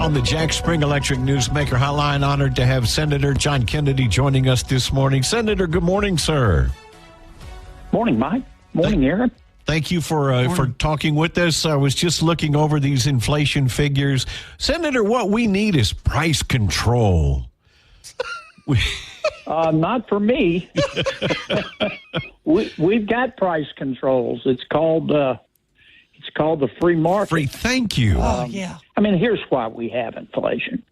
on the Jack Spring Electric Newsmaker Hotline. Honored to have Senator John Kennedy joining us this morning. Senator, good morning, sir. Morning, Mike. Morning, Aaron. Thank you for talking with us. I was just looking over these inflation figures. Senator, what we need is price control. Not for me. We've got price controls. It's called the free market. Thank you. Yeah. I mean, here's why we have inflation.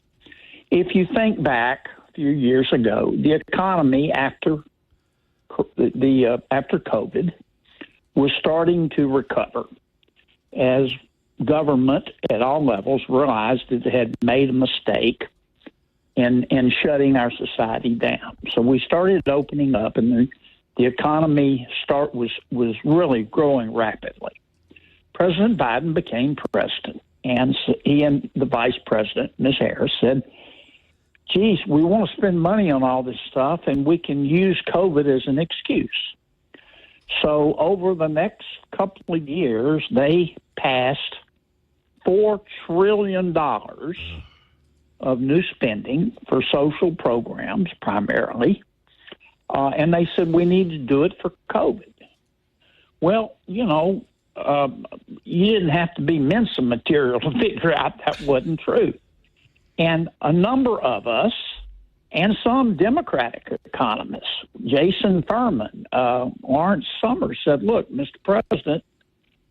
If you think back a few years ago, the economy after COVID was starting to recover as government at all levels realized that it had made a mistake in shutting our society down. So we started opening up, and the economy was really growing rapidly. President Biden became president, and so he and the vice president, Ms. Harris, said, geez, we want to spend money on all this stuff, and we can use COVID as an excuse. So over the next couple of years, they passed $4 trillion of new spending for social programs primarily, and they said we need to do it for COVID. Well, you didn't have to be Mensa material to figure out that wasn't true. And a number of us, and some Democratic economists, Jason Furman, Lawrence Summers, said, look, Mr. President,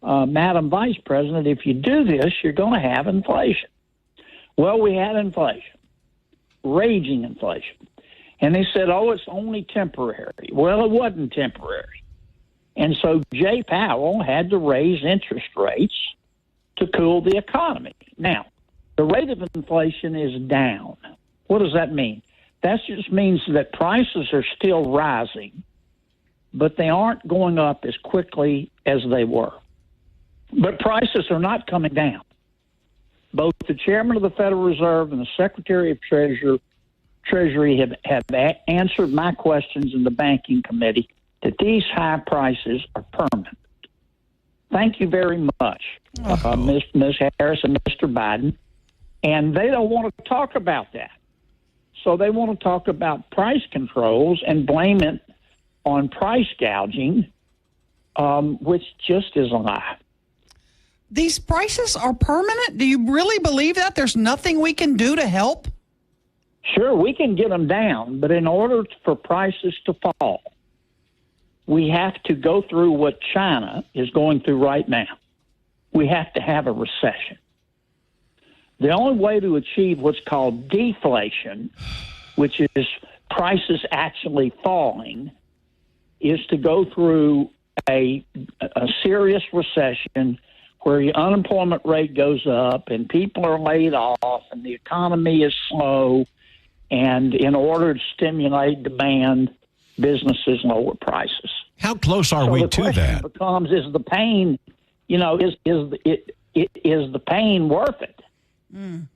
Madam Vice President, if you do this, you're going to have inflation. Well, we had inflation, raging inflation. And they said, oh, it's only temporary. Well, it wasn't temporary. And so Jay Powell had to raise interest rates to cool the economy. Now, the rate of inflation is down. What does that mean? That just means that prices are still rising, but they aren't going up as quickly as they were. But prices are not coming down. Both the chairman of the Federal Reserve and the Secretary of Treasury have answered my questions in the banking committee that these high prices are permanent. Thank you very much, Ms. Harris and Mr. Biden. And they don't want to talk about that. So they want to talk about price controls and blame it on price gouging, which just is a lie. These prices are permanent? Do you really believe that? There's nothing we can do to help? Sure, we can get them down, but in order for prices to fall, we have to go through what China is going through right now. We have to have a recession. The only way to achieve what's called deflation, which is prices actually falling, is to go through a serious recession where the unemployment rate goes up and people are laid off and the economy is slow, and in order to stimulate demand, businesses lower prices. How close are we to that? The question becomes, is the pain, is the pain worth it?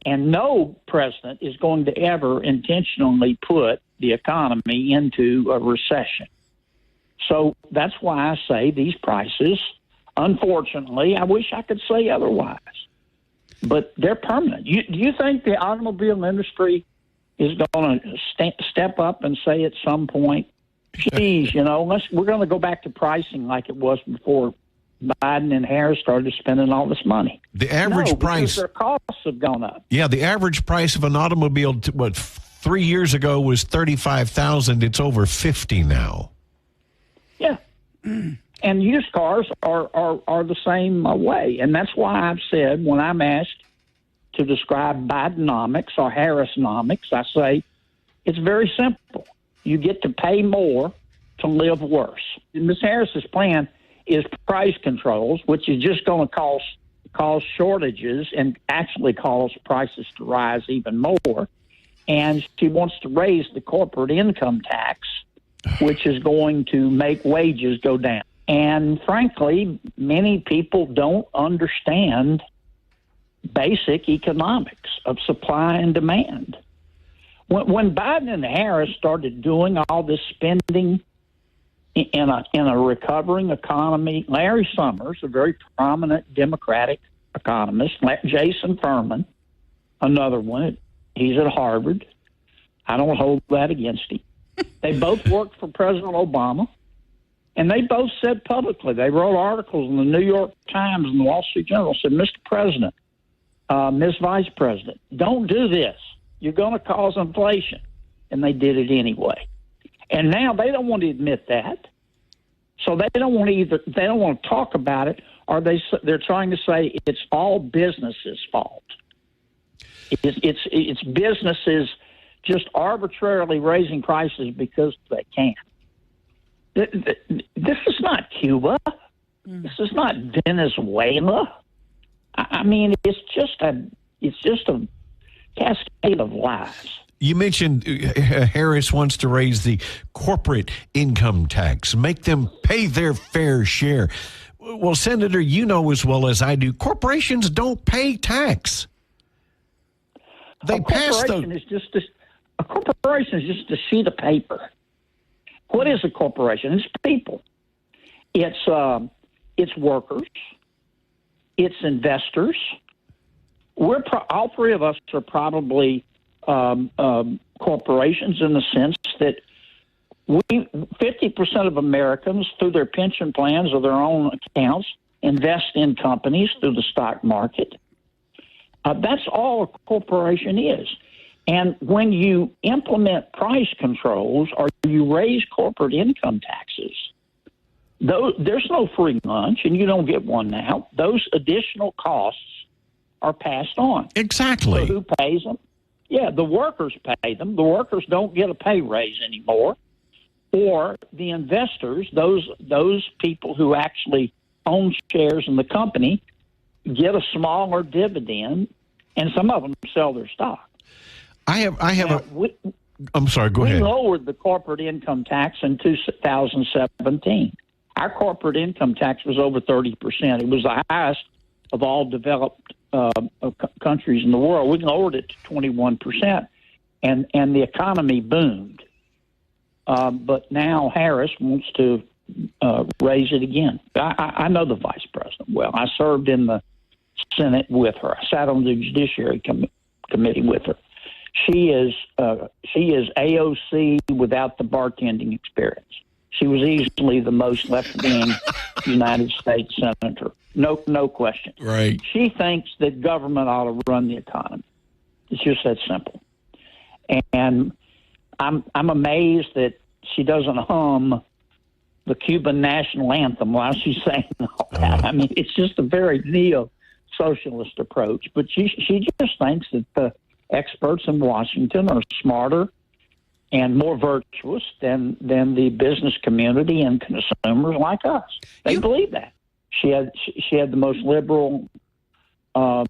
And no president is going to ever intentionally put the economy into a recession. So that's why I say these prices, unfortunately, I wish I could say otherwise, but they're permanent. Do you think the automobile industry is going to step up and say at some point, geez, we're going to go back to pricing like it was before Biden and Harris started spending all this money? The average price, their costs have gone up. Yeah, the average price of an automobile, 3 years ago was $35,000. It's over $50 now. Yeah, and used cars are the same way, and that's why I've said when I'm asked to describe Bidenomics or Harrisnomics, I say it's very simple. You get to pay more to live worse. Ms. Harris's plan is price controls, which is just going to cause shortages and actually cause prices to rise even more. And she wants to raise the corporate income tax, which is going to make wages go down. And frankly, many people don't understand basic economics of supply and demand. When Biden and Harris started doing all this spending in a recovering economy, Larry Summers, a very prominent Democratic economist, Jason Furman, another one. He's at Harvard. I don't hold that against him. They both worked for President Obama, and they both said publicly, they wrote articles in the New York Times and the Wall Street Journal, said, Mr. President, Ms. Vice President, don't do this. You're going to cause inflation. And they did it anyway. And now they don't want to admit that. So they don't want to talk about it, or they're trying to say it's all business's fault. It's businesses just arbitrarily raising prices because they can. This is not Cuba. This is not Venezuela. I mean, it's just a cascade of lies. You mentioned Harris wants to raise the corporate income tax, make them pay their fair share. Well, Senator, you know as well as I do, corporations don't pay tax. A corporation is just a sheet of paper. What is a corporation? It's people. It's workers. It's investors. All three of us are probably corporations in the sense that 50% of Americans, through their pension plans or their own accounts, invest in companies through the stock market. That's all a corporation is. And when you implement price controls or you raise corporate income taxes, there's no free lunch, and you don't get one now. Those additional costs are passed on. Exactly. So who pays them? Yeah, the workers pay them. The workers don't get a pay raise anymore. Or the investors, those people who actually own shares in the company, get a smaller dividend, and some of them sell their stock. I'm sorry, go ahead. We lowered the corporate income tax in 2017. Our corporate income tax was over 30%. It was the highest of all developed countries in the world. We lowered it to 21%, and the economy boomed. But now Harris wants to raise it again. I know the vice president well. I served in the Senate with her. I sat on the Judiciary Committee with her. She is AOC without the bartending experience. She was easily the most left-wing United States senator. No question. Right. She thinks that government ought to run the economy. It's just that simple. And I'm amazed that she doesn't hum the Cuban national anthem while she's saying all that. I mean, it's just a very neo-socialist approach. But she just thinks that the experts in Washington are smarter and more virtuous than the business community and consumers like us. They believe that. She had the most liberal, I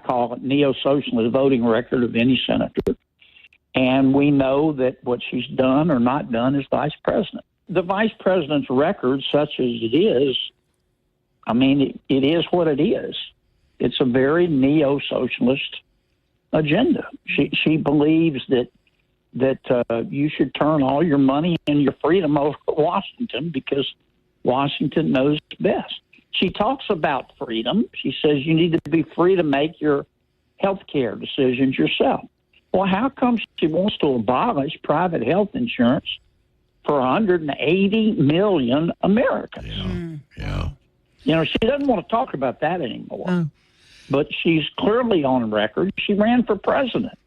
call it neo-socialist voting record of any senator. And we know that what she's done or not done is vice president. The vice president's record, such as it is, I mean, it is what it is. It's a very neo-socialist agenda. She believes that you should turn all your money and your freedom over to Washington because Washington knows best. She talks about freedom. She says you need to be free to make your health care decisions yourself. Well, how come she wants to abolish private health insurance for 180 million Americans? Yeah. You know, she doesn't want to talk about that anymore. But she's clearly on record. She ran for president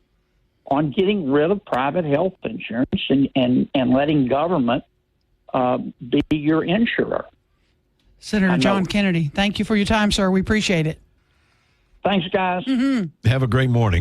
on getting rid of private health insurance and letting government be your insurer. Senator John Kennedy, thank you for your time, sir. We appreciate it. Thanks, guys. Have a great morning.